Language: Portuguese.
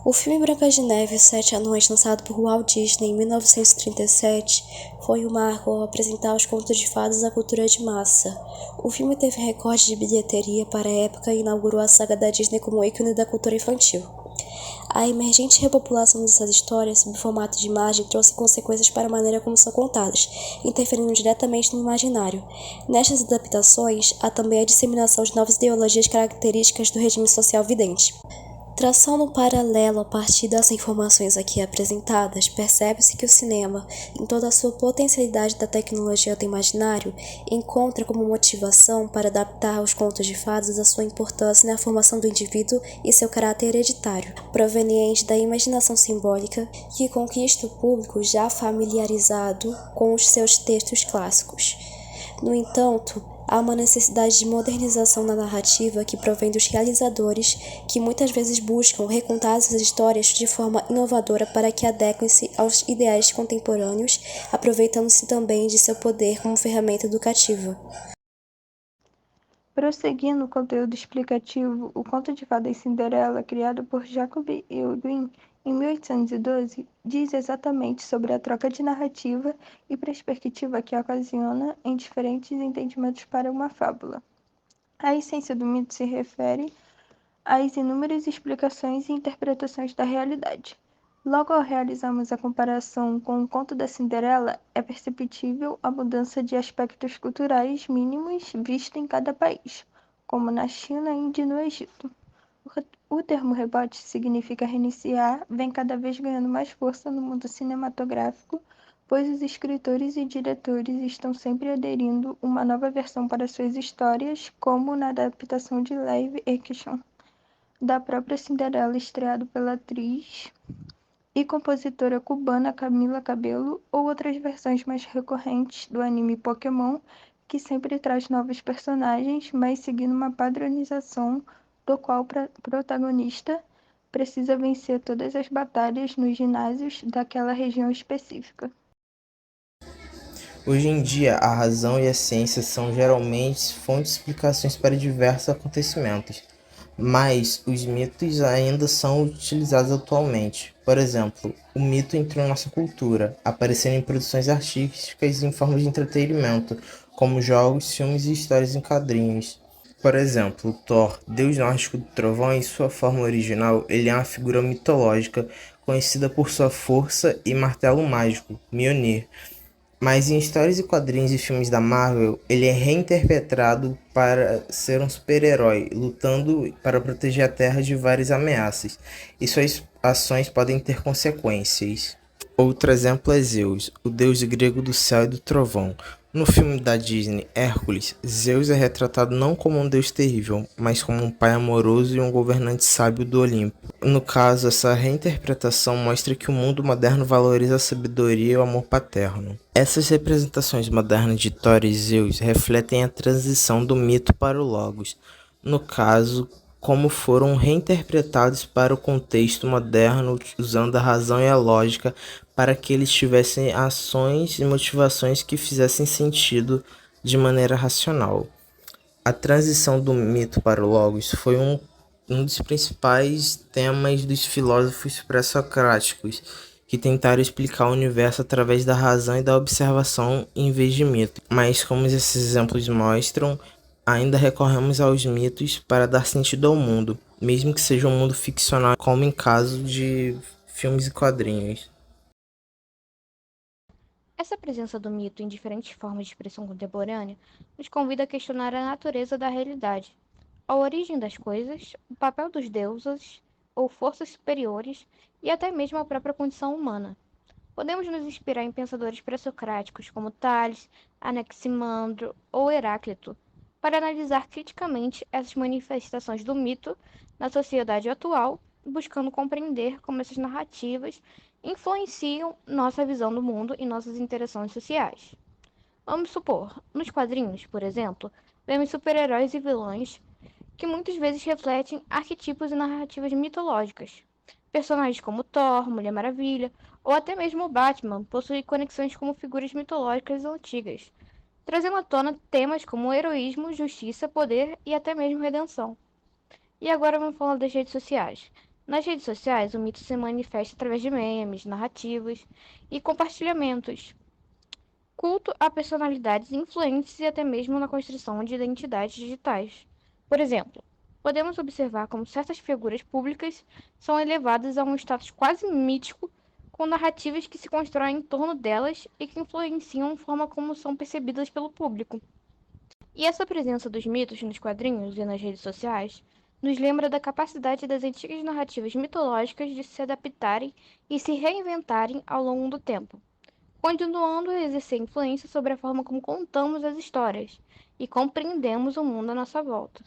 O filme Branca de Neve e os Sete Anões, lançado por Walt Disney em 1937, foi um marco ao apresentar os contos de fadas à cultura de massa. O filme teve recorde de bilheteria para a época e inaugurou a saga da Disney como ícone da cultura infantil. A emergente repopulação dessas histórias, sob formato de imagem, trouxe consequências para a maneira como são contadas, interferindo diretamente no imaginário. Nestas adaptações, há também a disseminação de novas ideologias características do regime social vidente. Traçando um paralelo a partir das informações aqui apresentadas, percebe-se que o cinema, em toda a sua potencialidade da tecnologia do imaginário, encontra como motivação para adaptar os contos de fadas a sua importância na formação do indivíduo e seu caráter hereditário, proveniente da imaginação simbólica que conquista o público já familiarizado com os seus textos clássicos. No entanto, há uma necessidade de modernização na narrativa que provém dos realizadores, que muitas vezes buscam recontar essas histórias de forma inovadora para que adequem-se aos ideais contemporâneos, aproveitando-se também de seu poder como ferramenta educativa. Prosseguindo o conteúdo explicativo, o conto de fadas Cinderela, criado por Jacob Eugene em 1812, diz exatamente sobre a troca de narrativa e perspectiva que ocasiona em diferentes entendimentos para uma fábula. A essência do mito se refere às inúmeras explicações e interpretações da realidade. Logo, ao realizarmos a comparação com o conto da Cinderela, é perceptível a mudança de aspectos culturais mínimos vista em cada país, como na China, Índia e no Egito. O termo rebote significa reiniciar, vem cada vez ganhando mais força no mundo cinematográfico, pois os escritores e diretores estão sempre aderindo uma nova versão para suas histórias, como na adaptação de live action da própria Cinderela, estreado pela atriz e compositora cubana Camila Cabello, ou outras versões mais recorrentes do anime Pokémon, que sempre traz novos personagens, mas seguindo uma padronização do qual o protagonista precisa vencer todas as batalhas nos ginásios daquela região específica. Hoje em dia, a razão e a ciência são geralmente fontes de explicações para diversos acontecimentos, mas os mitos ainda são utilizados atualmente. Por exemplo, o mito entrou em nossa cultura, aparecendo em produções artísticas e em formas de entretenimento, como jogos, filmes e histórias em quadrinhos. Por exemplo, Thor, deus nórdico do trovão, em sua forma original, ele é uma figura mitológica conhecida por sua força e martelo mágico, Mjolnir. Mas em histórias e quadrinhos e filmes da Marvel, ele é reinterpretado para ser um super-herói, lutando para proteger a Terra de várias ameaças, e suas ações podem ter consequências. Outro exemplo é Zeus, o deus grego do céu e do trovão. No filme da Disney, Hércules, Zeus é retratado não como um deus terrível, mas como um pai amoroso e um governante sábio do Olimpo. No caso, essa reinterpretação mostra que o mundo moderno valoriza a sabedoria e o amor paterno. Essas representações modernas de Thor e Zeus refletem a transição do mito para o Logos. No caso, como foram reinterpretados para o contexto moderno, usando a razão e a lógica para que eles tivessem ações e motivações que fizessem sentido de maneira racional. A transição do mito para o Logos foi um dos principais temas dos filósofos pré-socráticos, que tentaram explicar o universo através da razão e da observação em vez de mito. Mas, como esses exemplos mostram, ainda recorremos aos mitos para dar sentido ao mundo, mesmo que seja um mundo ficcional, como em caso de filmes e quadrinhos. Essa presença do mito em diferentes formas de expressão contemporânea nos convida a questionar a natureza da realidade, a origem das coisas, o papel dos deuses ou forças superiores e até mesmo a própria condição humana. Podemos nos inspirar em pensadores pré-socráticos como Tales, Anaximandro ou Heráclito para analisar criticamente essas manifestações do mito na sociedade atual, buscando compreender como essas narrativas influenciam nossa visão do mundo e nossas interações sociais. Vamos supor, nos quadrinhos, por exemplo, vemos super-heróis e vilões que muitas vezes refletem arquetipos e narrativas mitológicas. Personagens como Thor, Mulher Maravilha ou até mesmo o Batman possuem conexões com figuras mitológicas antigas, trazendo à tona temas como heroísmo, justiça, poder e até mesmo redenção. E agora vamos falar das redes sociais. Nas redes sociais, o mito se manifesta através de memes, narrativas e compartilhamentos, culto a personalidades influentes e até mesmo na construção de identidades digitais. Por exemplo, podemos observar como certas figuras públicas são elevadas a um status quase mítico, com narrativas que se constroem em torno delas e que influenciam a forma como são percebidas pelo público. E essa presença dos mitos nos quadrinhos e nas redes sociais nos lembra da capacidade das antigas narrativas mitológicas de se adaptarem e se reinventarem ao longo do tempo, continuando a exercer influência sobre a forma como contamos as histórias e compreendemos o mundo à nossa volta.